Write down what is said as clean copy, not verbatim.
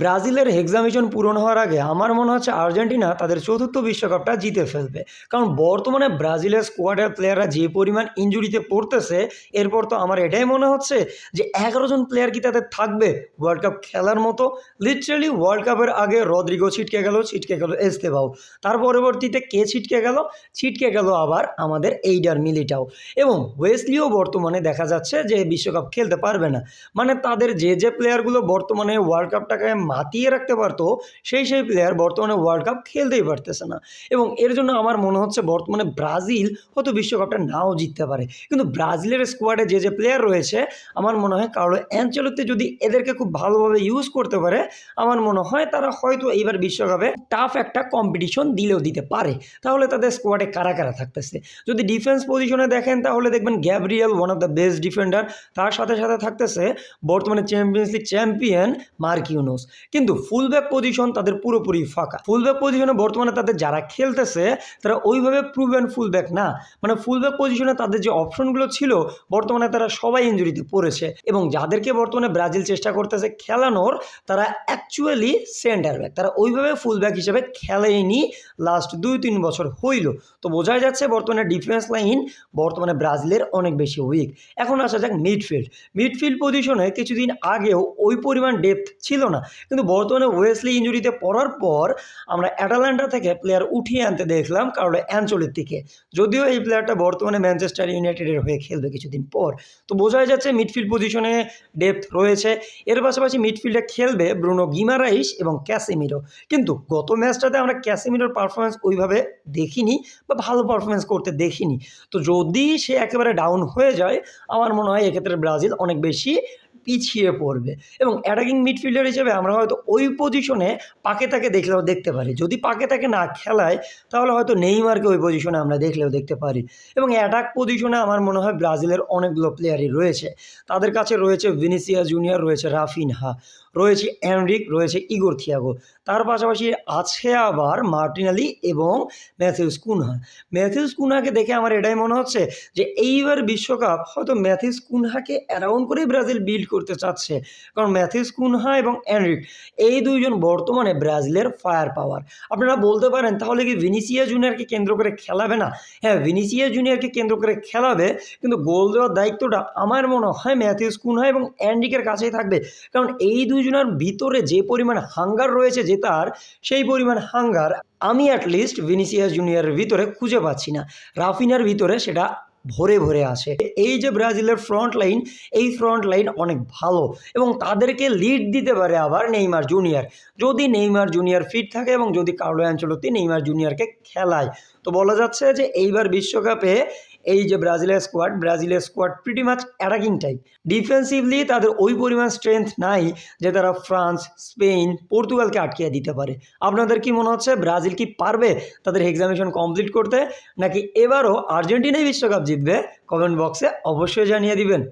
ব্রাজিলের হেক্সামিশন পূরণ হওয়ার আগে আমার মনে হচ্ছে আর্জেন্টিনা তাদের চতুর্থ বিশ্বকাপটা জিতে ফেলবে। কারণ বর্তমানে ব্রাজিলের স্কোয়াডের প্লেয়াররা যে পরিমাণ ইনজুরিতে পড়তেছে, এরপর তো আমার এটাই মনে হচ্ছে যে 11 জন প্লেয়ার কি তাদের থাকবে ওয়ার্ল্ড কাপ খেলার মতো। লিটারালি ওয়ার্ল্ড কাপের আগে রদ্রিগো ছিটকে গেল এস্তেভাও, তার পরবর্তীতে কে ছিটকে গেল আবার আমাদের এইডার মিলিটাও, এবং ওয়েসলিও বর্তমানে দেখা যাচ্ছে যে বিশ্বকাপ খেলতে পারবে না। মানে তাদের যে প্লেয়ারগুলো বর্তমানে ওয়ার্ল্ড কাপটাকে মাতিয়ে রাখতে পারতো, সেই প্লেয়ার বর্তমানে ওয়ার্ল্ড কাপ খেলতেই পারতেছে না। এবং এর জন্য আমার মনে হচ্ছে বর্তমানে ব্রাজিল হয়তো বিশ্বকাপটা নাও জিততে পারে। কিন্তু ব্রাজিলের স্কোয়াডে যে প্লেয়ার রয়েছে, আমার মনে হয় কার্লো অ্যানচেলোত্তি যদি এদেরকে খুব ভালোভাবে ইউজ করতে পারে, আমার মনে হয় তারা হয়তো এইবার বিশ্বকাপে টাফ একটা কম্পিটিশন দিলেও দিতে পারে। তাহলে তাদের স্কোয়াডে কারা কারা থাকতেছে, যদি ডিফেন্স পজিশনে দেখেন তাহলে দেখবেন Gabriel one of the best defender, তার সাথে সাথে থাকতেছে বর্তমানে চ্যাম্পিয়ন্স লিগ চ্যাম্পিয়ন মার্কিউনোস। কিন্তু ফুলব্যাক পজিশন তাদের পুরোপুরি ফাঁকা। ফুলব্যাক পজিশনে বর্তমানে তাদের যারা খেলতেছে তারা ওইভাবে প্রুভেন ফুলব্যাক না। মানে ফুলব্যাক পজিশনে তাদের যে অপশনগুলো ছিল বর্তমানে তারা সবাই ইনজুরিতে পড়েছে, এবং যাদেরকে বর্তমানে ব্রাজিল চেষ্টা করতেছে খেলানোর তারা অ্যাকচুয়ালি সেন্টার ব্যাক, তারা ওইভাবে ফুলব্যাক হিসেবে খেলেনি লাস্ট 2-3 বছর হইল। তো বোঝাই যাচ্ছে বর্তমানে ডিফেন্স লাইন বর্তমানে ব্রাজিলের অনেক বেশি উইক। এখন আসা যাক মিডফিল্ড পজিশনে কিছুদিন আগেও ওই পরিমাণ ডেপথ ছিল না, কিন্তু বর্তমানে ওয়েসলি ইনজুরিতে পড়ার পর আমরা অ্যাটালান্টা থেকে প্লেয়ার উঠিয়ে আনতে দেখলাম কার্লো অ্যানচেলোত্তিকে। যদিও এই প্লেয়ারটা বর্তমানে ম্যানচেস্টার ইউনাইটেডের হয়ে খেলবে কিছুদিন পর। তো বোঝাই যাচ্ছে মিডফিল্ড পজিশনে ডেপথ রয়েছে। এর পাশাপাশি মিডফিল্ডে খেলবে ব্রুনো গিমারাইস এবং ক্যাসেমিরো। কিন্তু গত ম্যাচটাতে আমরা ক্যাসেমিরোর পারফরমেন্স ওইভাবে দেখিনি বা ভালো পারফরমেন্স করতে দেখিনি। তো যদি সে একেবারে ডাউন হয়ে যায়, আমার মনে হয় এক্ষেত্রে ব্রাজিল অনেক বেশি পিছিয়ে পড়বে। এবং অ্যাটাকিং মিডফিল্ডার হিসেবে আমরা হয়তো ওই পজিশনে পাকেতাকে দেখতে পারি। যদি পাকেতাকে না খেলায় তাহলে হয়তো নেইমারকে ওই পজিশনে আমরা দেখতে পারি। এবং অ্যাটাক পজিশনে আমার মনে হয় ব্রাজিলের অনেকগুলো প্লেয়ারই রয়েছে। তাদের কাছে রয়েছে ভিনিসিয়াস জুনিয়র, রয়েছে রাফিনহা, রয়েছে এনরিক, রয়েছে ইগোর থিয়াগো। তার পাশাপাশি আছে আবার মার্টিনেলি এবং ম্যাথিউস কুনহাকে দেখে আমার এটাই মনে হচ্ছে যে এইবার বিশ্বকাপ হয়তো ম্যাথিউস কুনহাকে অ্যারাউন্ড করেই ব্রাজিল বিল্ড করতে চাচ্ছে। কারণ ম্যাথিউস কুনহা এবং এনরিক এই দুইজন বর্তমানে ব্রাজিলের ফায়ার পাওয়ার। আপনারা বলতে পারেন তাহলে কি ভিনিসিয়াস জুনিয়রকে কেন্দ্র করে খেলাবে না? হ্যাঁ, ভিনিসিয়াস জুনিয়রকে কেন্দ্র করে খেলাবে, কিন্তু গোল দেওয়ার দায়িত্বটা আমার মনে হয় ম্যাথিউস কুনহা এবং এনরিকের কাছেই থাকবে। কারণ এই দুইজনের ভিতরে যে পরিমাণ হাঙ্গার রয়েছে জেতার, সেই পরিমাণ হাঙ্গার আমি অ্যাটলিস্ট ভিনিসিয়াস জুনিয়রের ভিতরে খুঁজে পাচ্ছি না। রাফিনার ভিতরে সেটা ভরে আছে। এই যে ব্রাজিলের এই ফ্রন্ট লাইন অনেক ভালো, এবং তাদেরকে লিড দিতে পারে আবার নেইমার জুনিয়র। যদি নেইমার জুনিয়র ফিট থাকে এবং যদি কার্লো অ্যানচেলোত্তি নেইমার জুনিয়রকে খেলায়, তো বলা যাচ্ছে যে এইবার বিশ্বকাপে এই যে ব্রাজিলের squad pretty much attacking type. Defensively তাদের ওই পরিমাণ স্ট্রেংথ নাই যে তারা ফ্রান্স, স্পেন, পর্তুগালকে আটকিয়ে দিতে পারে। আপনাদের কি মনে হচ্ছে ব্রাজিল কি পারবে তাদের এক্সামিনেশন কমপ্লিট করতে, নাকি এবারও আর্জেন্টিনাই বিশ্বকাপ জিতবে? কমেন্ট বক্সে অবশ্যই জানিয়ে দিবেন।